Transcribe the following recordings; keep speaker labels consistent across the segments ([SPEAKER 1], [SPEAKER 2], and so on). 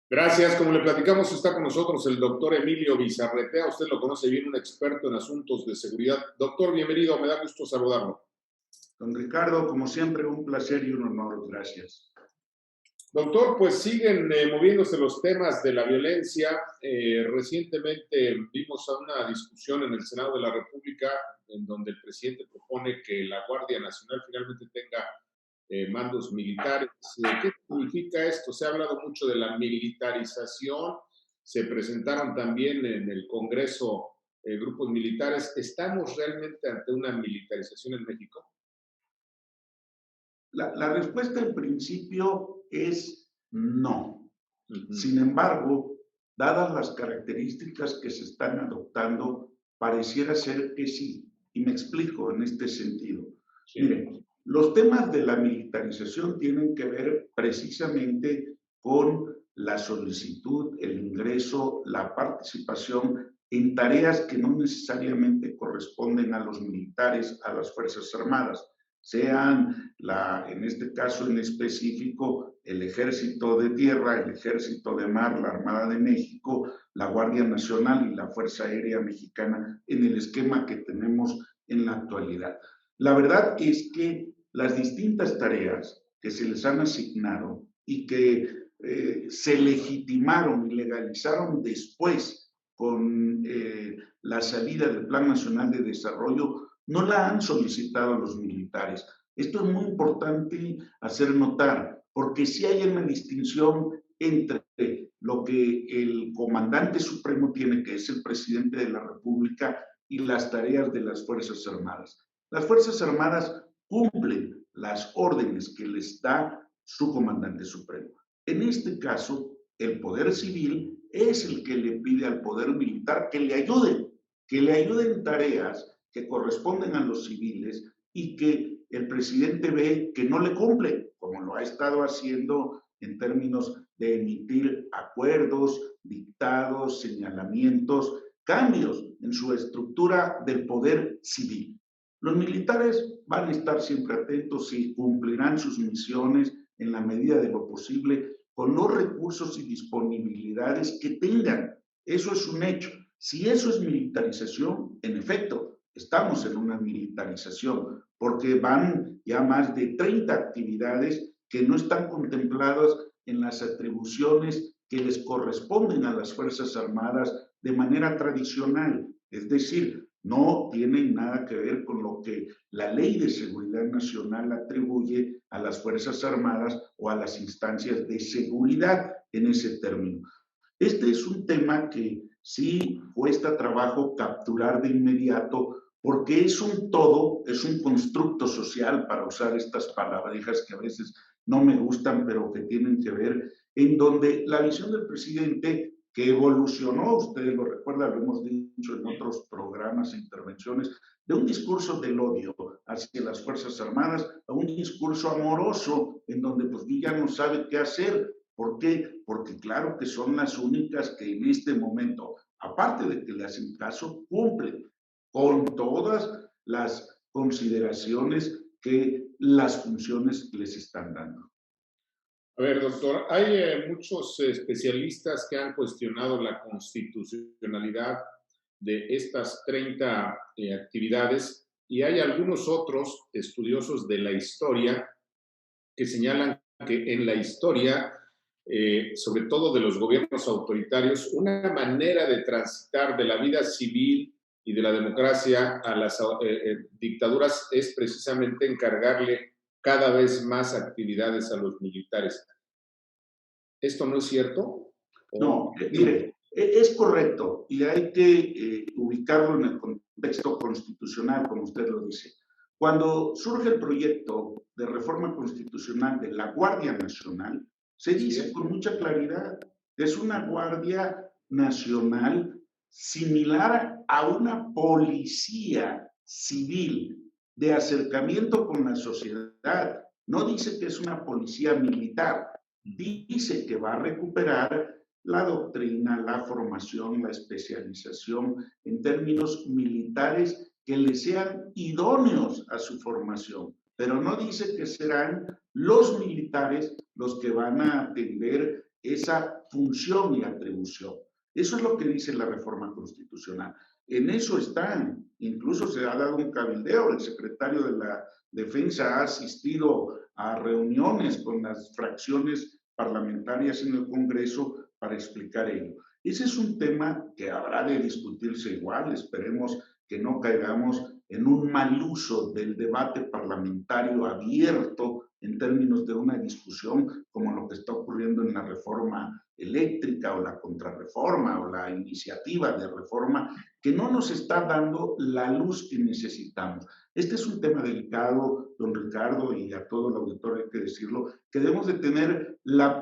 [SPEAKER 1] Gracias. Como le platicamos, está con nosotros el doctor Emilio Bizarretea. Usted lo conoce bien, un experto en asuntos de seguridad. Doctor, bienvenido. Me da gusto saludarlo.
[SPEAKER 2] Don Ricardo, como siempre, un placer y un honor. Gracias.
[SPEAKER 1] Doctor, pues siguen moviéndose los temas de la violencia. Recientemente vimos a una discusión en el Senado de la República en donde el presidente propone que la Guardia Nacional finalmente tenga mandos militares. ¿Qué significa esto? Se ha hablado mucho de la militarización. Se presentaron también en el Congreso grupos militares. ¿Estamos realmente ante una militarización en México?
[SPEAKER 2] La respuesta en principio es no.
[SPEAKER 1] Uh-huh.
[SPEAKER 2] Sin embargo, dadas las características que se están adoptando, pareciera ser que sí. Y me explico en este sentido.
[SPEAKER 1] Sí.
[SPEAKER 2] Miren, los temas de la militarización tienen que ver precisamente con la solicitud, el ingreso, la participación en tareas que no necesariamente corresponden a los militares, a las Fuerzas Armadas, sean en este caso en específico, el Ejército de Tierra, el Ejército de Mar, la Armada de México, la Guardia Nacional y la Fuerza Aérea Mexicana en el esquema que tenemos en la actualidad. La verdad es que las distintas tareas que se les han asignado y que se legitimaron y legalizaron después con la salida del Plan Nacional de Desarrollo no la han solicitado los militares. Esto es muy importante hacer notar, porque sí hay una distinción entre lo que el comandante supremo tiene, que es el presidente de la República, y las tareas de las Fuerzas Armadas. Las Fuerzas Armadas cumplen las órdenes que les da su comandante supremo. En este caso, el poder civil es el que le pide al poder militar que le ayude en tareas que corresponden a los civiles y que el presidente ve que no le cumple, como lo ha estado haciendo en términos de emitir acuerdos, dictados, señalamientos, cambios en su estructura del poder civil. Los militares van a estar siempre atentos y cumplirán sus misiones en la medida de lo posible con los recursos y disponibilidades que tengan. Eso es un hecho. Si eso es militarización, en efecto, estamos en una militarización, porque van ya más de 30 actividades que no están contempladas en las atribuciones que les corresponden a las Fuerzas Armadas de manera tradicional. Es decir, no tienen nada que ver con lo que la Ley de Seguridad Nacional atribuye a las Fuerzas Armadas o a las instancias de seguridad en ese término. Este es un tema que sí cuesta trabajo capturar de inmediato porque es un todo, es un constructo social, para usar estas palabrejas que a veces no me gustan, pero que tienen que ver, en donde la visión del presidente, que evolucionó, ustedes lo recuerdan, lo hemos dicho en otros programas e intervenciones, de un discurso del odio hacia las Fuerzas Armadas a un discurso amoroso, en donde pues ya no sabe qué hacer. ¿Por qué? Porque claro que son las únicas que en este momento, aparte de que le hacen caso, cumplen con todas las consideraciones que las funciones les están dando.
[SPEAKER 1] A ver, doctor, hay muchos especialistas que han cuestionado la constitucionalidad de estas 30 actividades y hay algunos otros estudiosos de la historia que señalan que en la historia, sobre todo de los gobiernos autoritarios, una manera de transitar de la vida civil y de la democracia a las dictaduras es precisamente encargarle cada vez más actividades a los militares. ¿Esto no es cierto?
[SPEAKER 2] No, mire, es correcto y hay que ubicarlo en el contexto constitucional, como usted lo dice. Cuando surge el proyecto de reforma constitucional de la Guardia Nacional, se dice con mucha claridad, es una Guardia Nacional similar a una policía civil de acercamiento con la sociedad. No dice que es una policía militar, dice que va a recuperar la doctrina, la formación, la especialización en términos militares que le sean idóneos a su formación, pero no dice que serán los militares los que van a atender esa función y atribución. Eso es lo que dice la reforma constitucional. En eso están. Incluso se ha dado un cabildeo. El secretario de la Defensa ha asistido a reuniones con las fracciones parlamentarias en el Congreso para explicar ello. Ese es un tema que habrá de discutirse igual. Esperemos que no caigamos en un mal uso del debate parlamentario abierto en términos de una discusión como lo que está ocurriendo en la reforma eléctrica o la contrarreforma o la iniciativa de reforma, que no nos está dando la luz que necesitamos. Este es un tema delicado, don Ricardo, y a todo el auditorio hay que decirlo, que debemos de tener la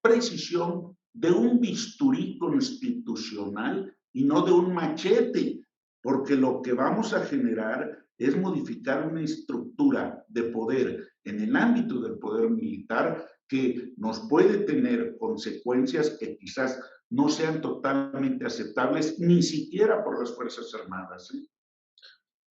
[SPEAKER 2] precisión de un bisturí constitucional y no de un machete, porque lo que vamos a generar es modificar una estructura de poder en el ámbito del poder militar que nos puede tener consecuencias que quizás no sean totalmente aceptables ni siquiera por las Fuerzas Armadas.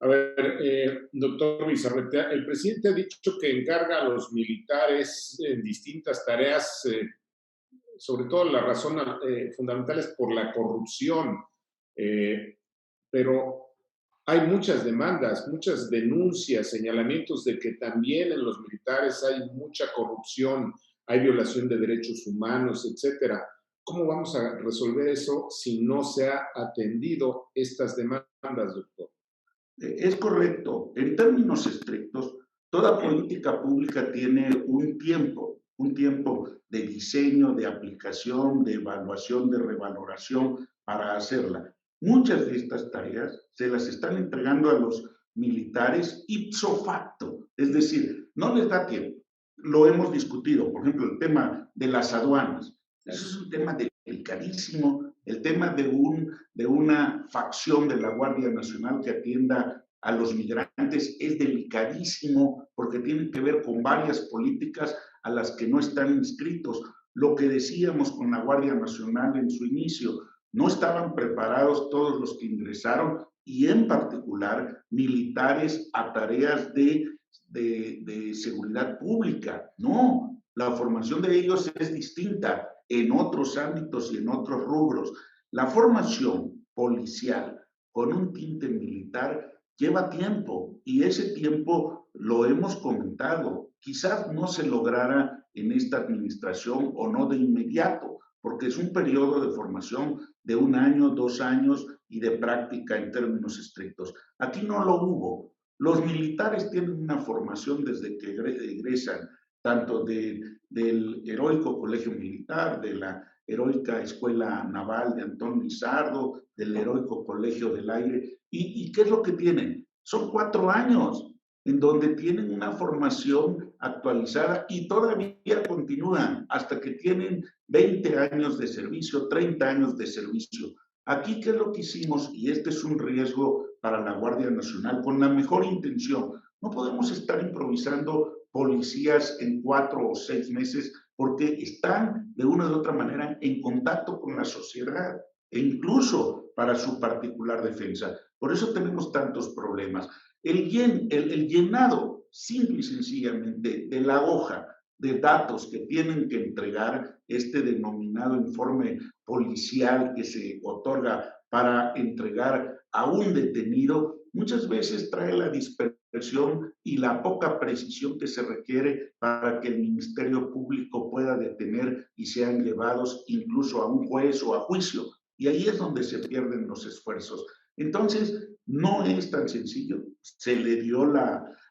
[SPEAKER 1] A ver, doctor Bizarreta, el presidente ha dicho que encarga a los militares en distintas tareas, sobre todo la razón fundamental es por la corrupción, pero hay muchas demandas, muchas denuncias, señalamientos de que también en los militares hay mucha corrupción, hay violación de derechos humanos, etcétera. ¿Cómo vamos a resolver eso si no se ha atendido estas demandas, doctor?
[SPEAKER 2] Es correcto. En términos estrictos, toda política pública tiene un tiempo de diseño, de aplicación, de evaluación, de revaloración para hacerla. Muchas de estas tareas se las están entregando a los militares ipso facto, es decir, no les da tiempo. Lo hemos discutido, por ejemplo, el tema de las aduanas. Eso es un tema delicadísimo, el tema de una facción de la Guardia Nacional que atienda a los migrantes es delicadísimo porque tiene que ver con varias políticas a las que no están inscritos. Lo que decíamos con la Guardia Nacional en su inicio, no estaban preparados todos los que ingresaron y en particular militares a tareas de seguridad pública. No, la formación de ellos es distinta en otros ámbitos y en otros rubros. La formación policial con un tinte militar lleva tiempo y ese tiempo lo hemos comentado. Quizás no se lograra en esta administración o no de inmediato, porque es un periodo de formación de 1 año, 2 años y de práctica en términos estrictos. Aquí no lo hubo. Los militares tienen una formación desde que egresan, tanto del heroico Colegio Militar, de la heroica Escuela Naval de Antón Lizardo, del heroico Colegio del Aire. ¿Y qué es lo que tienen? Son 4 años en donde tienen una formación actualizada y todavía continúan hasta que tienen 20 años de servicio, 30 años de servicio. Aquí, ¿qué es lo que hicimos? Y este es un riesgo para la Guardia Nacional, con la mejor intención. No podemos estar improvisando policías en 4 o 6 meses porque están de una u otra manera en contacto con la sociedad e incluso para su particular defensa. Por eso tenemos tantos problemas. El llenado, simple y sencillamente, de la hoja de datos que tienen que entregar, este denominado informe policial que se otorga para entregar a un detenido, muchas veces trae la dispersión y la poca precisión que se requiere para que el Ministerio Público pueda detener y sean llevados incluso a un juez o a juicio. Y ahí es donde se pierden los esfuerzos. Entonces, no es tan sencillo. Se le dio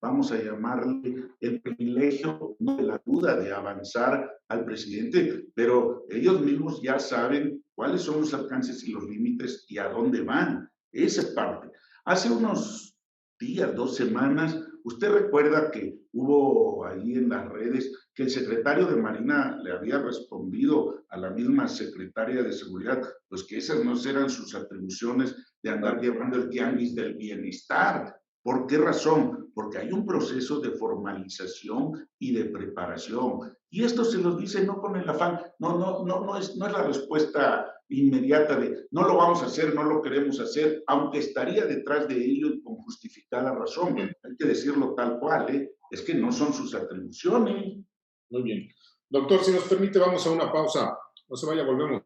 [SPEAKER 2] vamos a llamarle, el privilegio, no de la duda, de avanzar al presidente, pero ellos mismos ya saben cuáles son los alcances y los límites y a dónde van. Esa parte. Hace unos días, 2 semanas, usted recuerda que hubo ahí en las redes que el secretario de Marina le había respondido a la misma secretaria de Seguridad, pues que esas no eran sus atribuciones de andar llevando el tianguis del bienestar. ¿Por qué razón? Porque hay un proceso de formalización y de preparación. Y esto se los dice no con el afán, no es la respuesta inmediata de no lo vamos a hacer, no lo queremos hacer, aunque estaría detrás de ello con justificada razón. Hay que decirlo tal cual, es que no son sus atribuciones.
[SPEAKER 1] Muy bien. Doctor, si nos permite, vamos a una pausa. No se vaya, volvemos.